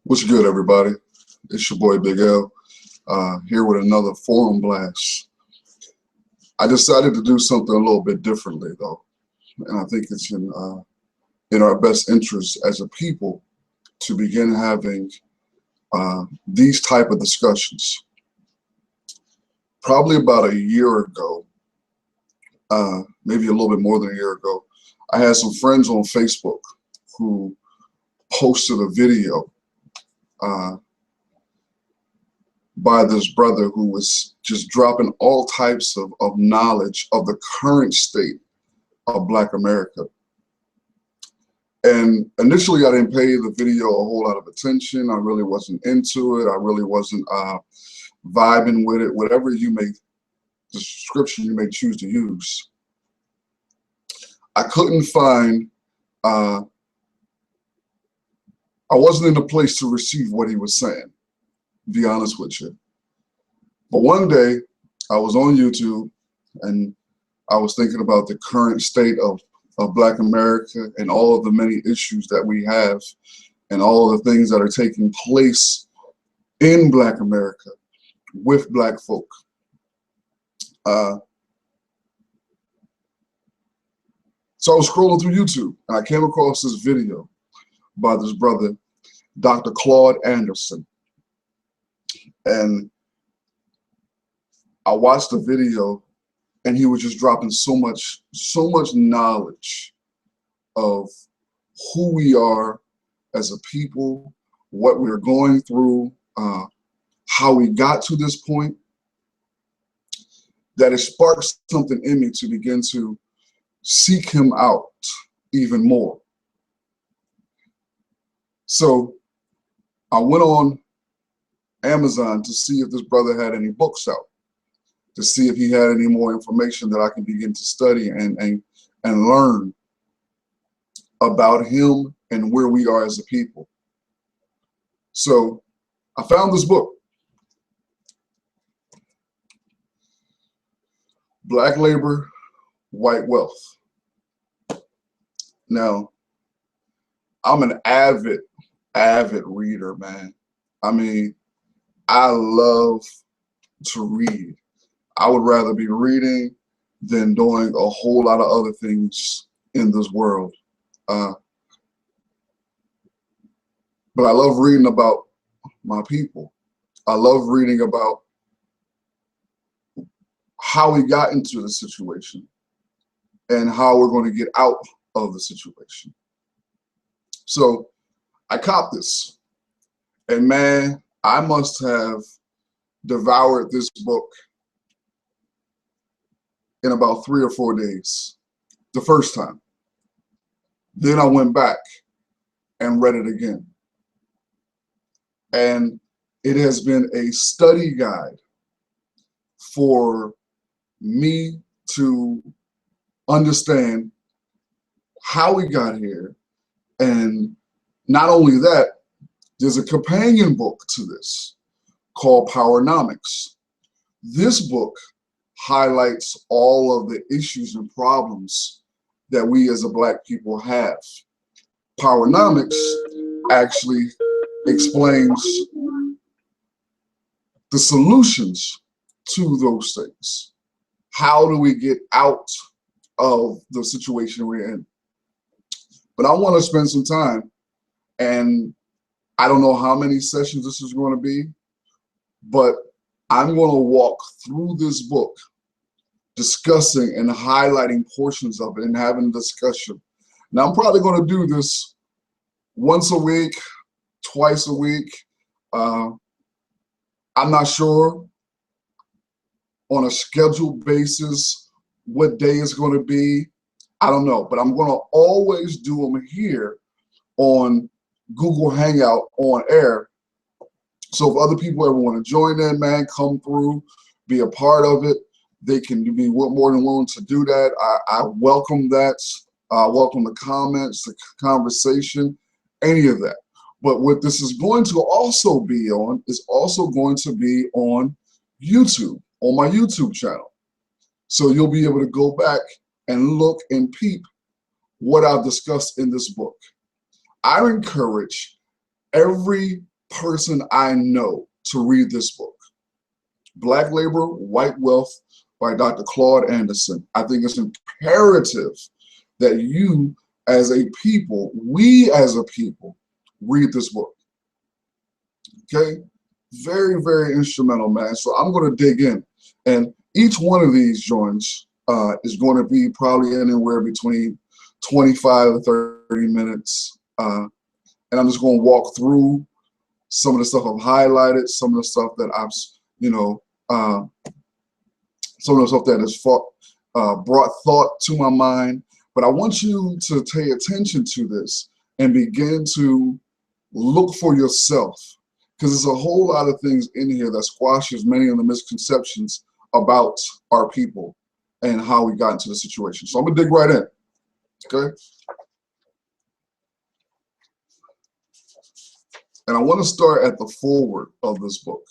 What's good, everybody? It's your boy Big L, here with another Forum Blast. I decided to do something a little bit differently, though, and I think it's in our best interest as a people to begin having these type of discussions. Probably about a year ago, maybe a little bit more than a year ago, I had some friends on Facebook who posted a video by this brother who was just dropping all types of knowledge of the current state of Black America. And initially I didn't pay the video a whole lot of attention. I really wasn't into it. I really wasn't vibing with it, whatever the description you may choose to use. I couldn't find, I wasn't in a place to receive what he was saying, to be honest with you. But one day I was on YouTube and I was thinking about the current state of Black America and all of the many issues that we have and all of the things that are taking place in Black America with Black folk. So I was scrolling through YouTube and I came across this video by this brother, Dr. Claud Anderson. And I watched the video and he was just dropping so much knowledge of who we are as a people, what we're going through, how we got to this point, that it sparked something in me to begin to seek him out even more. So I went on Amazon to see if this brother had any books out, to see if he had any more information that I can begin to study and learn about him and where we are as a people. So I found this book, Black Labor, White Wealth. Now, I'm an avid reader, man. I mean, I love to read. I would rather be reading than doing a whole lot of other things in this world. But I love reading about my people. I love reading about how we got into the situation and how we're going to get out of the situation. So I copped this, and man, I must have devoured this book in about 3 or 4 days, the first time. Then I went back and read it again. And it has been a study guide for me to understand how we got here. And not only that, there's a companion book to this called Powernomics. This book highlights all of the issues and problems that we as a Black people have. Powernomics actually explains the solutions to those things. How do we get out of the situation we're in? But I want to spend some time, and I don't know how many sessions this is going to be, but I'm going to walk through this book, discussing and highlighting portions of it and having a discussion. Now, I'm probably going to do this once a week, twice a week. I'm not sure on a scheduled basis what day it's going to be. I don't know, but I'm going to always do them here on Google Hangout on air. So if other people ever want to join in, man, come through, be a part of it, they can be more than willing to do that. I welcome that. I welcome the comments, the conversation, any of that. But what this is going to also be on is also going to be on YouTube, on my YouTube channel. So you'll be able to go back and look and peep what I've discussed in this book. I encourage every person I know to read this book. Black Labor, White Wealth by Dr. Claud Anderson. I think it's imperative that you as a people, we as a people, read this book. Okay? Very, very instrumental, man. So I'm going to dig in. And each one of these joints is going to be probably anywhere between 25 to 30 minutes. And I'm just going to walk through some of the stuff I've highlighted, some of the stuff that I've, some of the stuff that has brought thought to my mind. But I want you to pay attention to this and begin to look for yourself, because there's a whole lot of things in here that squashes many of the misconceptions about our people and how we got into the situation. So I'm gonna dig right in, okay? And I want to start at the foreword of this book,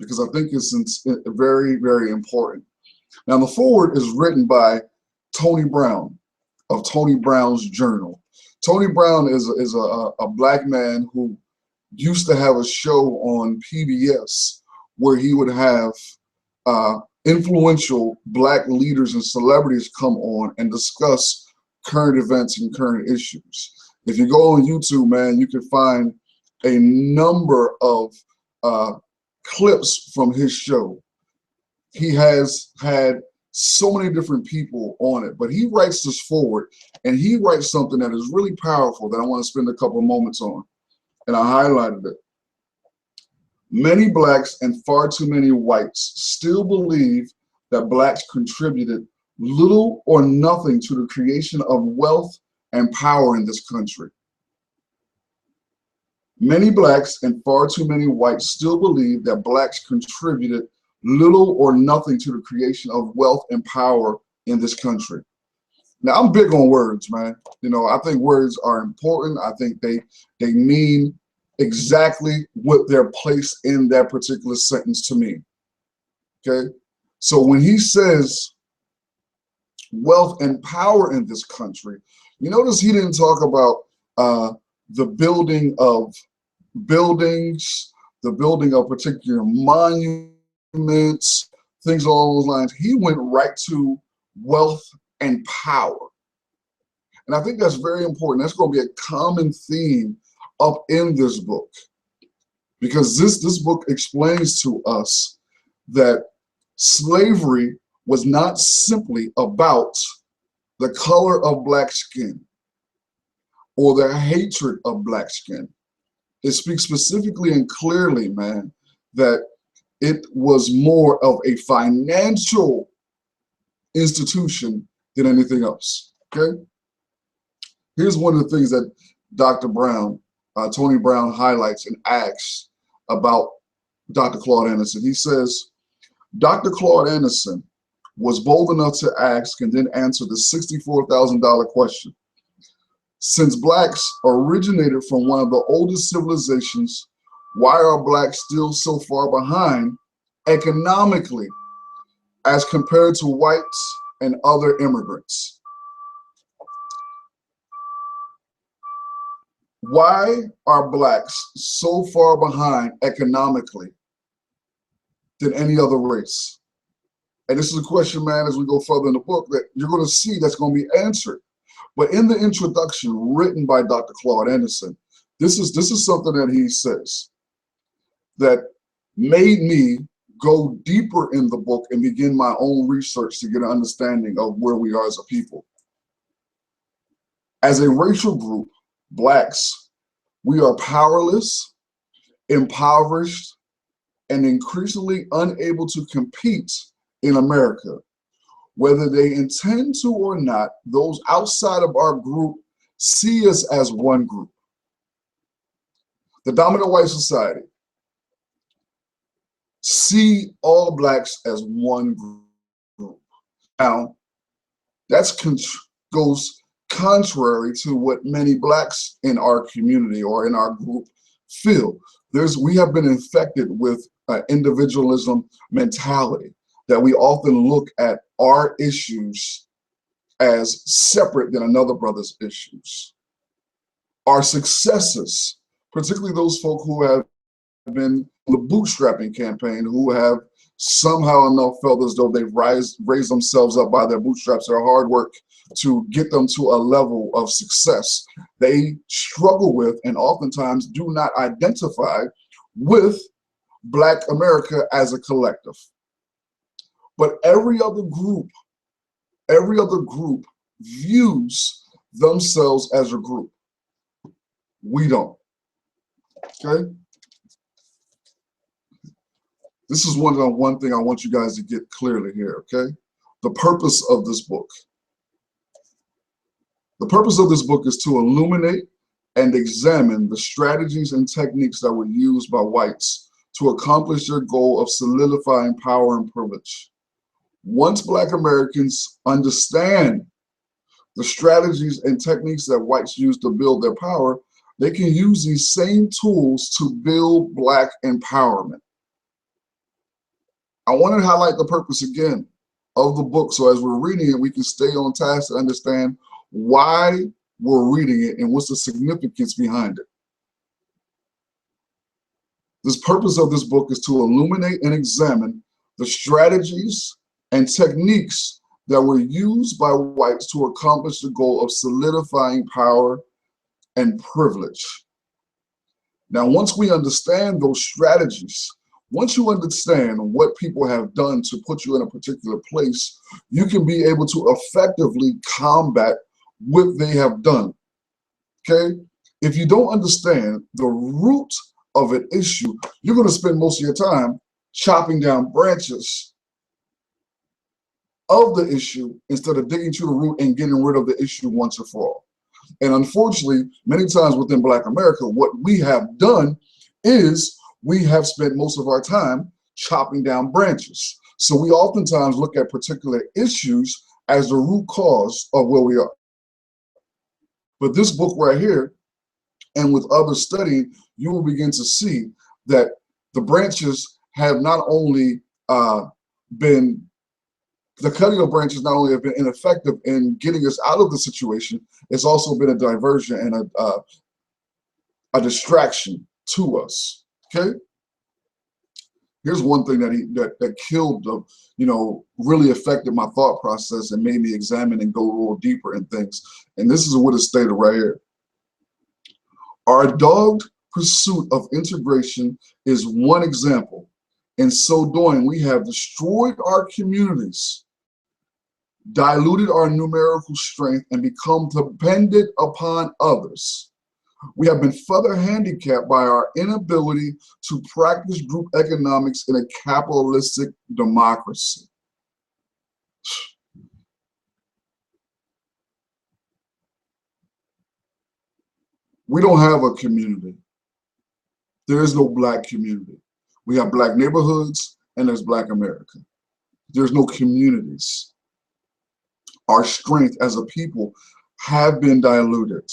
because I think it's very, very important. Now, the foreword is written by Tony Brown of Tony Brown's Journal. Tony Brown is a black man who used to have a show on PBS where he would have influential black leaders and celebrities come on and discuss current events and current issues. If you go on YouTube, man, you can find a number of clips from his show. He has had so many different people on it, but he writes this forward, and he writes something that is really powerful that I want to spend a couple of moments on, and I highlighted it. Many blacks and far too many whites still believe that blacks contributed little or nothing to the creation of wealth and power in this country. Many blacks and far too many whites still believe that blacks contributed little or nothing to the creation of wealth and power in this country. Now, I'm big on words, man. You know, I think words are important. I think they mean exactly what they're placed in that particular sentence to mean. Okay? So when he says wealth and power in this country, you notice he didn't talk about the building of buildings, the building of particular monuments, things along those lines. He went right to wealth and power. And I think that's very important. That's going to be a common theme up in this book, because this book explains to us that slavery was not simply about the color of black skin or the hatred of black skin. It speaks specifically and clearly, man, that it was more of a financial institution than anything else, okay? Here's one of the things that Dr. Brown, Tony Brown, highlights and asks about Dr. Claud Anderson. He says, Dr. Claud Anderson was bold enough to ask and then answer the $64,000 question. Since blacks originated from one of the oldest civilizations, why are blacks still so far behind economically as compared to whites and other immigrants? Why are blacks so far behind economically than any other race? And this is a question, man, as we go further in the book, that you're going to see that's going to be answered. But in the introduction written by Dr. Claud Anderson, this is something that he says that made me go deeper in the book and begin my own research to get an understanding of where we are as a people. As a racial group, blacks, we are powerless, impoverished, and increasingly unable to compete in America. Whether they intend to or not, those outside of our group see us as one group. The dominant white society see all blacks as one group. Now, that goes contrary to what many blacks in our community or in our group feel. We have been infected with individualism mentality, that we often look at our issues as separate than another brother's issues. Our successes particularly those folk who have been on the bootstrapping campaign, who have somehow enough felt as though they've raised themselves up by their bootstraps, their hard work, to get them to a level of success. They struggle with and oftentimes do not identify with Black America as a collective. But every other group views themselves as a group. We don't. Okay? This is one thing I want you guys to get clearly here, okay? The purpose of this book. The purpose of this book is to illuminate and examine the strategies and techniques that were used by whites to accomplish their goal of solidifying power and privilege. Once Black Americans understand the strategies and techniques that whites use to build their power, they can use these same tools to build Black empowerment. I want to highlight the purpose again of the book, so as we're reading it, we can stay on task to understand why we're reading it and what's the significance behind it. The purpose of this book is to illuminate and examine the strategies and techniques that were used by whites to accomplish the goal of solidifying power and privilege. Now, once we understand those strategies, once you understand what people have done to put you in a particular place, you can be able to effectively combat what they have done, okay? If you don't understand the root of an issue, you're gonna spend most of your time chopping down branches of the issue instead of digging to the root and getting rid of the issue once and for all. And unfortunately, many times within Black America, what we have done is we have spent most of our time chopping down branches. So we oftentimes look at particular issues as the root cause of where we are. But this book right here, and with other studying, you will begin to see that the branches have not only been, the cutting of branches not only have been ineffective in getting us out of the situation, it's also been a diversion and a distraction to us. Okay. Here's one thing that killed the, really affected my thought process and made me examine and go a little deeper in things. And this is what is stated right here. Our dogged pursuit of integration is one example. In so doing, we have destroyed our communities, diluted our numerical strength, and become dependent upon others. We have been further handicapped by our inability to practice group economics in a capitalistic democracy. We don't have a community. There is no Black community. We have Black neighborhoods and there's Black America. There's no communities. Our strength as a people have been diluted,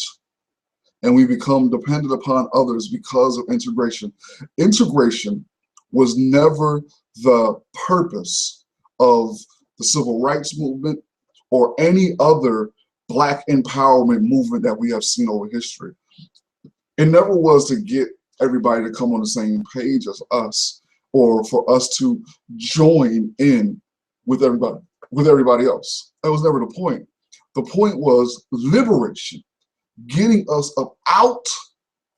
and we become dependent upon others because of integration. Integration was never the purpose of the civil rights movement or any other Black empowerment movement that we have seen over history. It never was to get everybody to come on the same page as us, or for us to join in with everybody else. That was never the point. The point was liberation. Getting us up out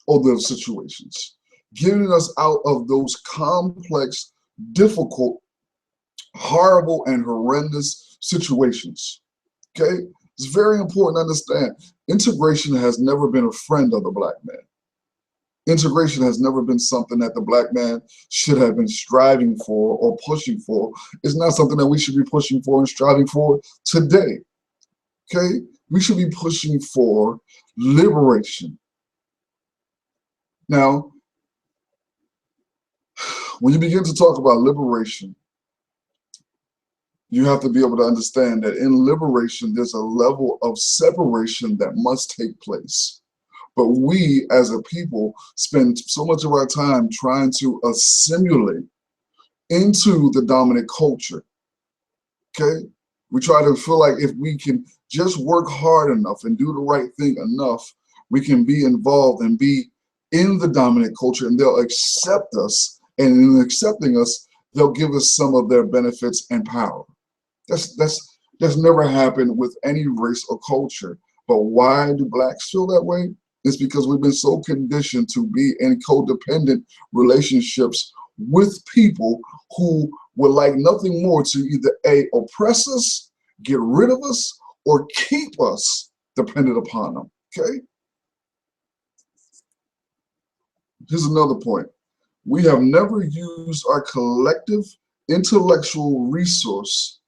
of those situations, getting us out of those complex, difficult, horrible, and horrendous situations. Okay? It's very important to understand. Integration has never been a friend of the Black man. Integration has never been something that the Black man should have been striving for or pushing for. It's not something that we should be pushing for and striving for today. Okay? We should be pushing for liberation. Now, when you begin to talk about liberation, you have to be able to understand that in liberation, there's a level of separation that must take place. But we as a people spend so much of our time trying to assimilate into the dominant culture. Okay? We try to feel like if we can just work hard enough and do the right thing enough, we can be involved and be in the dominant culture, and they'll accept us, and in accepting us, they'll give us some of their benefits and power. That's never happened with any race or culture. But why do blacks feel that way? It's because we've been so conditioned to be in codependent relationships with people who would like nothing more to either A, oppress us, get rid of us, or keep us dependent upon them, okay? Here's another point. We have never used our collective intellectual resource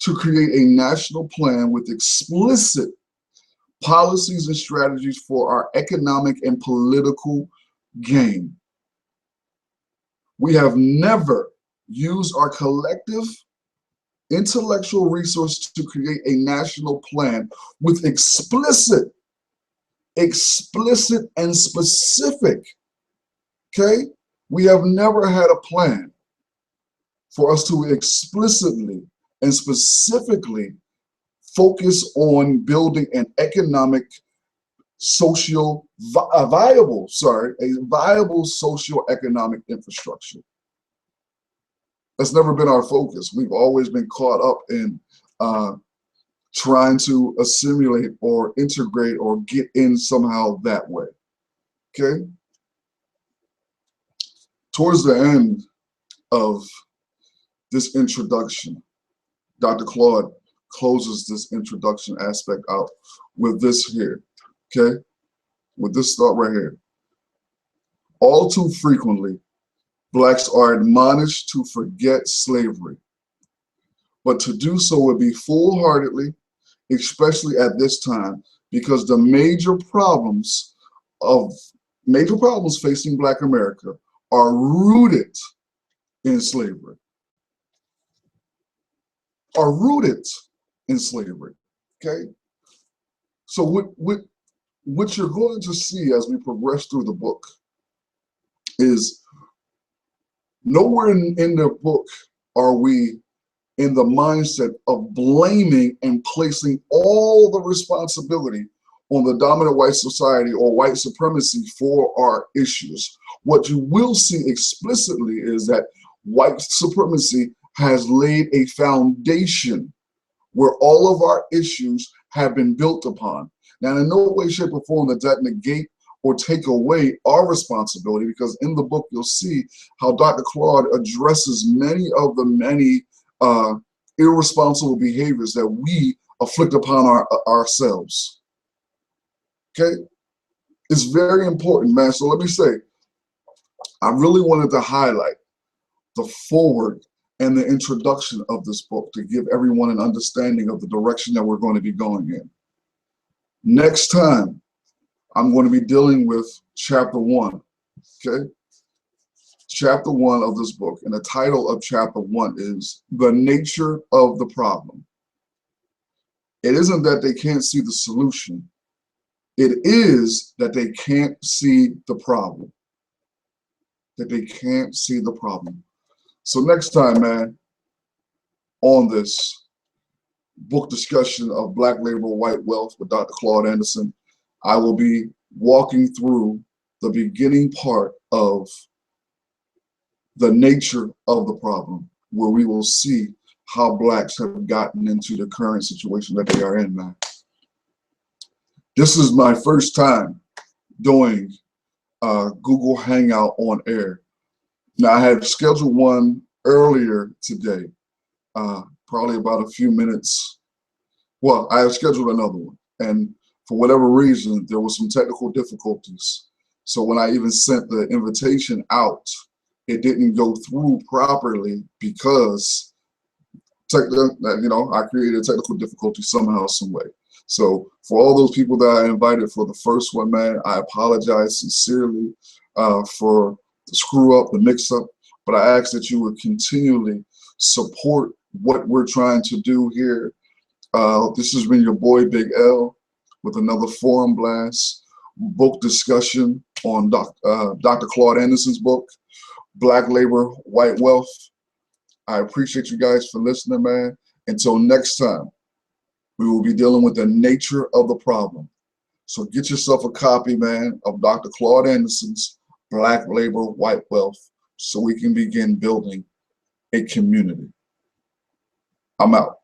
to create a national plan with explicit policies and strategies for our economic and political gain. We have never used our collective intellectual resource to create a national plan with explicit and specific, okay? We have never had a plan for us to explicitly and specifically focus on building an economic, viable socio-economic infrastructure. That's never been our focus. We've always been caught up in trying to assimilate or integrate or get in somehow that way, okay? Towards the end of this introduction, Dr. Claud closes this introduction aspect out with this here, okay? With this thought right here. All too frequently, blacks are admonished to forget slavery, but to do so would be foolhardily, especially at this time, because the major problems facing Black America are rooted in slavery. Okay? So what you're going to see as we progress through the book is nowhere in the book are we in the mindset of blaming and placing all the responsibility on the dominant white society or white supremacy for our issues. What you will see explicitly is that white supremacy has laid a foundation where all of our issues have been built upon. Now, in no way, shape, or form does that negate or take away our responsibility, because in the book you'll see how Dr. Claud addresses many of the irresponsible behaviors that we afflict upon ourselves. Okay? It's very important, man. So let me say, I really wanted to highlight the forward and the introduction of this book to give everyone an understanding of the direction that we're going to be going in. Next time, I'm going to be dealing with chapter 1, okay? Chapter 1 of this book, and the title of chapter 1 is The Nature of the Problem. It isn't that they can't see the solution. It is that they can't see the problem. That they can't see the problem. So next time, man, on this book discussion of Black Labor, White Wealth with Dr. Claud Anderson, I will be walking through the beginning part of the nature of the problem, where we will see how blacks have gotten into the current situation that they are in, man. This is my first time doing Google Hangout on air. Now, I had scheduled one earlier today, probably about a few minutes. Well, I have scheduled another one, and for whatever reason, there were some technical difficulties. So when I even sent the invitation out, it didn't go through properly because, I created a technical difficulty somehow, some way. So for all those people that I invited for the first one, man, I apologize sincerely for the screw up, the mix up, but I ask that you would continually support what we're trying to do here. This has been your boy Big L with another Forum Blast book discussion on Dr. Claud Anderson's book, Black Labor, White Wealth. I appreciate you guys for listening, man. Until next time, we will be dealing with the nature of the problem. So get yourself a copy, man, of Dr. Claud Anderson's Black Labor, White Wealth, so we can begin building a community. I'm out.